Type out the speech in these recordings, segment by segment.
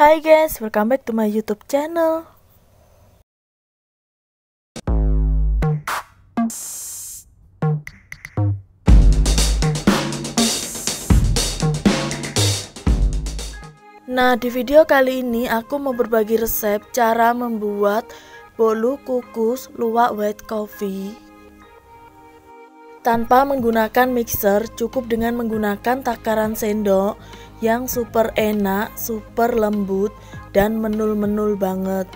Hai guys, welcome back to my YouTube channel. Nah, di video kali ini aku mau berbagi resep cara membuat bolu kukus luwak white coffee tanpa menggunakan mixer, cukup dengan menggunakan takaran sendok yang super enak, super lembut, dan menul-menul banget.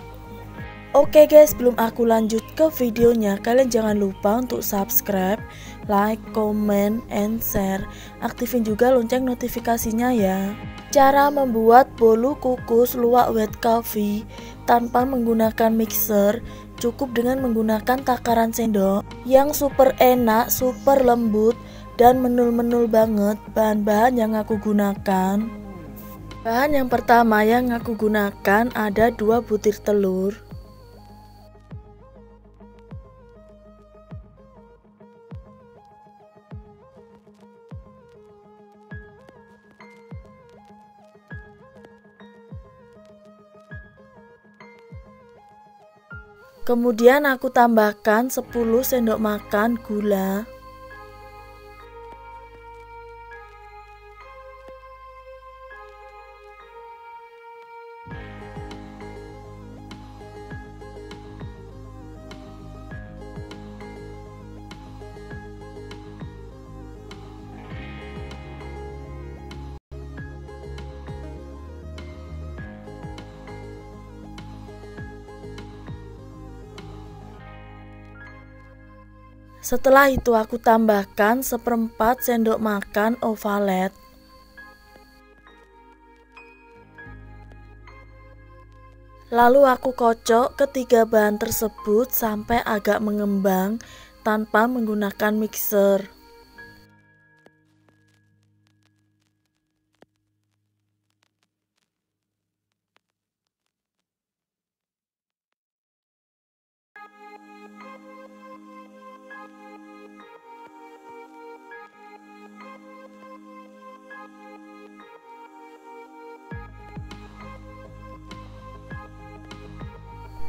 Oke guys, sebelum aku lanjut ke videonya, kalian jangan lupa untuk subscribe, like, comment, and share. Aktifin juga lonceng notifikasinya ya. Cara membuat bolu kukus luwak white coffee tanpa menggunakan mixer, cukup dengan menggunakan takaran sendok yang super enak, super lembut, dan menul-menul banget. Bahan-bahan yang aku gunakan, bahan yang pertama yang aku gunakan ada 2 butir telur, kemudian aku tambahkan 10 sendok makan gula, setelah itu aku tambahkan 1/4 sendok makan ovalet. Lalu aku kocok ketiga bahan tersebut sampai agak mengembang tanpa menggunakan mixer.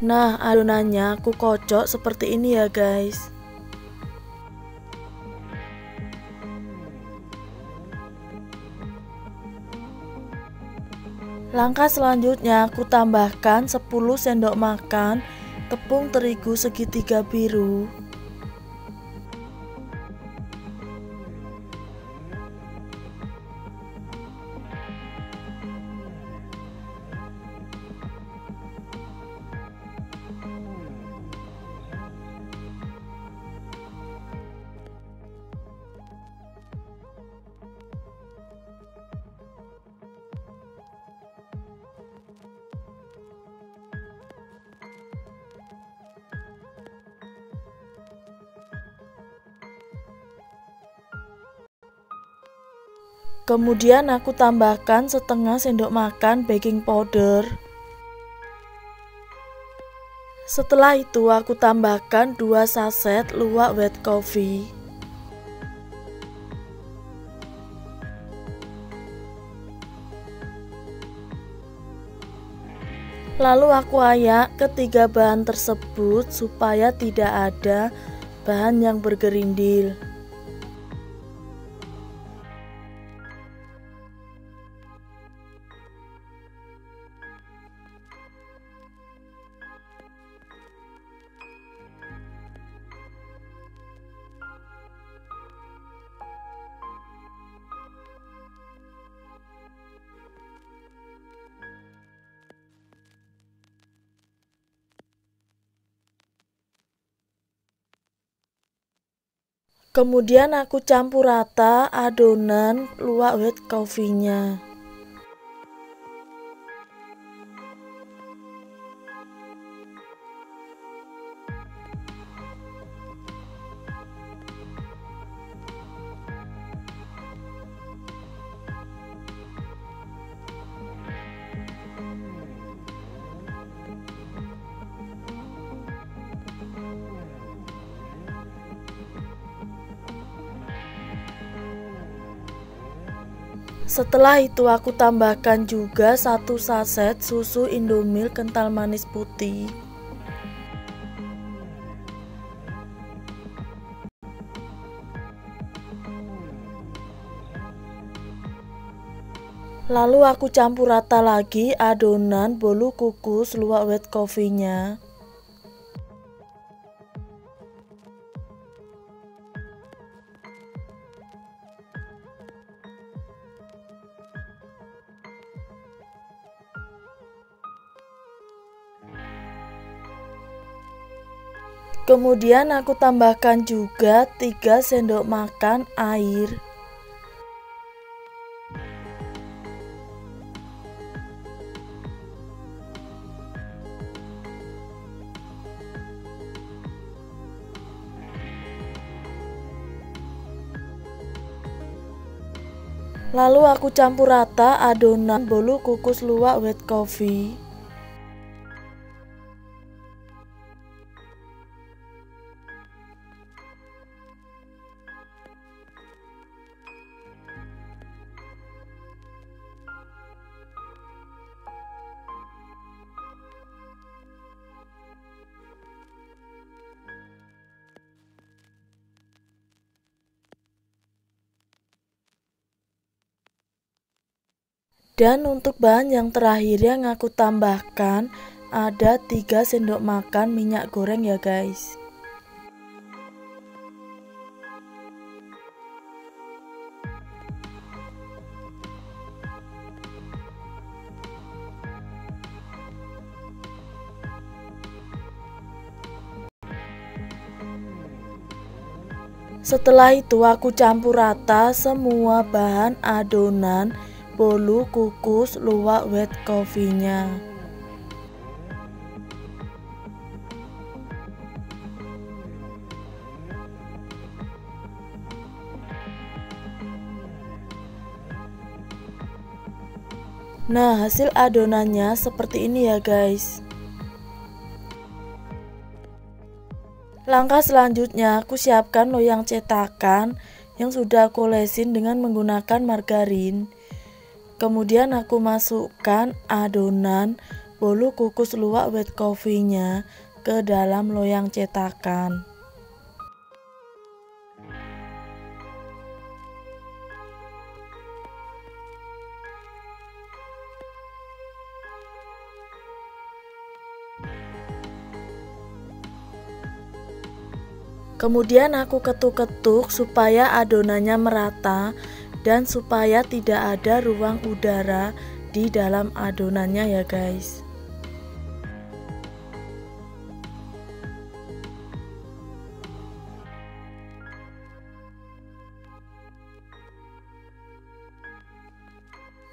Nah, adonannya aku kocok seperti ini ya guys. Langkah selanjutnya aku tambahkan 10 sendok makan tepung terigu segitiga biru. Kemudian aku tambahkan setengah sendok makan baking powder. Setelah itu aku tambahkan 2 saset luwak white coffee. Lalu aku ayak ketiga bahan tersebut supaya tidak ada bahan yang bergerindil. Kemudian aku campur rata adonan luwak white coffee-nya. Setelah itu aku tambahkan juga 1 saset susu Indomilk kental manis putih. Lalu aku campur rata lagi adonan bolu kukus luwak white coffee-nya. Kemudian aku tambahkan juga 3 sendok makan air. Lalu aku campur rata adonan bolu kukus luwak white coffee. Dan untuk bahan yang terakhir yang aku tambahkan ada 3 sendok makan minyak goreng ya guys. Setelah itu aku campur rata semua bahan adonan bolu kukus luwak white coffee-nya. Nah, hasil adonannya seperti ini ya guys. Langkah selanjutnya aku siapkan loyang cetakan yang sudah aku olesin dengan menggunakan margarin. Kemudian aku masukkan adonan bolu kukus luwak white coffee-nya ke dalam loyang cetakan. Kemudian aku ketuk-ketuk supaya adonannya merata dan supaya tidak ada ruang udara di dalam adonannya ya guys.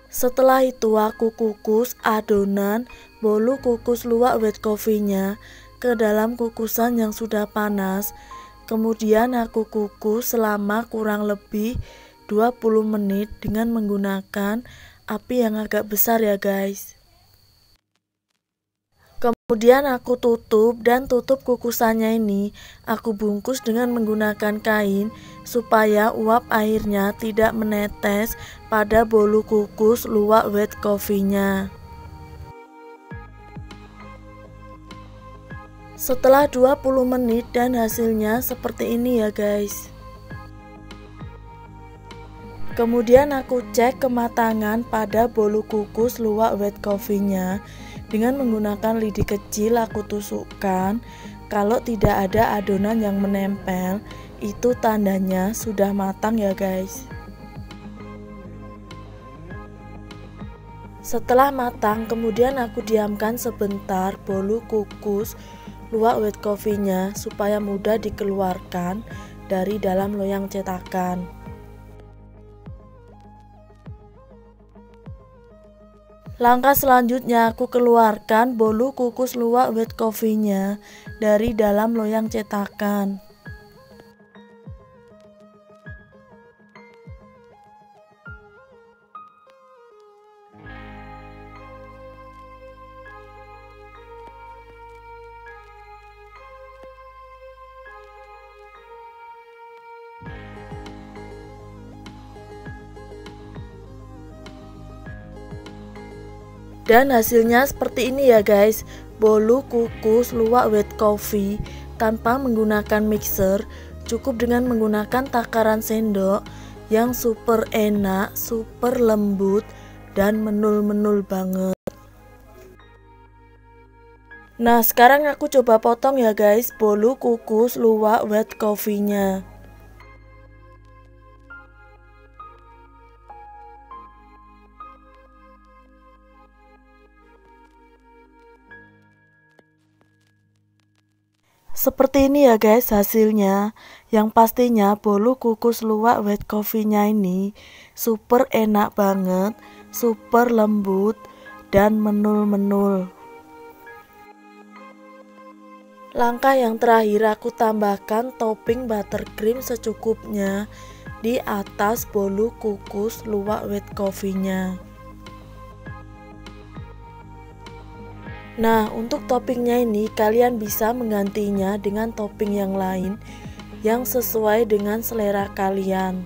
Setelah itu aku kukus adonan bolu kukus luwak white coffee-nya ke dalam kukusan yang sudah panas. Kemudian aku kukus selama kurang lebih 20 menit dengan menggunakan api yang agak besar ya guys. Kemudian aku tutup dan tutup kukusannya ini aku bungkus dengan menggunakan kain supaya uap airnya tidak menetes pada bolu kukus luwak white coffee-nya. Setelah 20 menit dan hasilnya seperti ini ya guys. Kemudian aku cek kematangan pada bolu kukus luwak white coffee-nya dengan menggunakan lidi kecil aku tusukkan. Kalau tidak ada adonan yang menempel, itu tandanya sudah matang ya guys. Setelah matang, kemudian aku diamkan sebentar bolu kukus luwak white coffee-nya supaya mudah dikeluarkan dari dalam loyang cetakan. Langkah selanjutnya aku keluarkan bolu kukus luwak white coffee-nya dari dalam loyang cetakan. Dan hasilnya seperti ini ya guys, bolu kukus luwak white coffee tanpa menggunakan mixer, cukup dengan menggunakan takaran sendok yang super enak, super lembut dan menul-menul banget. Nah sekarang aku coba potong ya guys bolu kukus luwak white coffee-nya. Seperti ini ya guys hasilnya. Yang pastinya bolu kukus luwak white coffee-nya ini super enak banget, super lembut dan menul-menul. Langkah yang terakhir aku tambahkan topping buttercream secukupnya di atas bolu kukus luwak white coffee-nya. Nah, untuk toppingnya ini kalian bisa menggantinya dengan topping yang lain yang sesuai dengan selera kalian.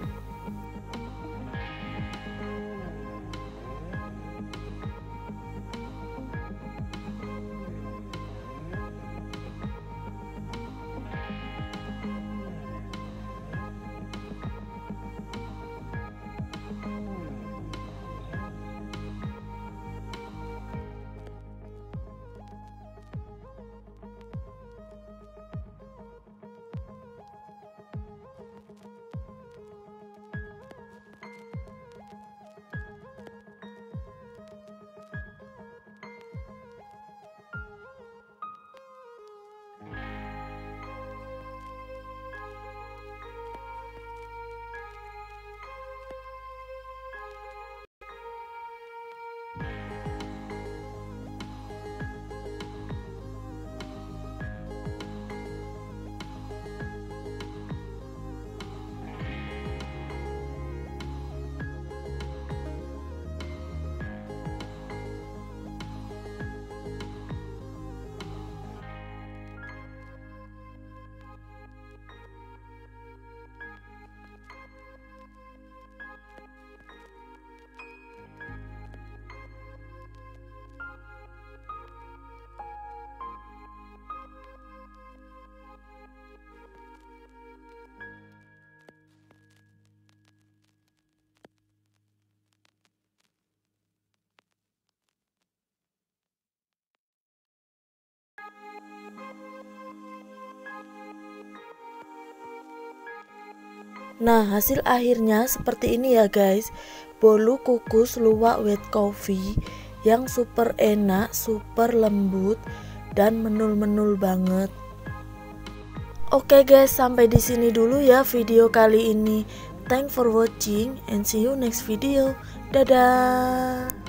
Nah hasil akhirnya seperti ini ya guys, bolu kukus luwak white coffee yang super enak, super lembut dan menul-menul banget. Oke guys, sampai di sini dulu ya video kali ini. Thanks for watching and see you next video. Dadah.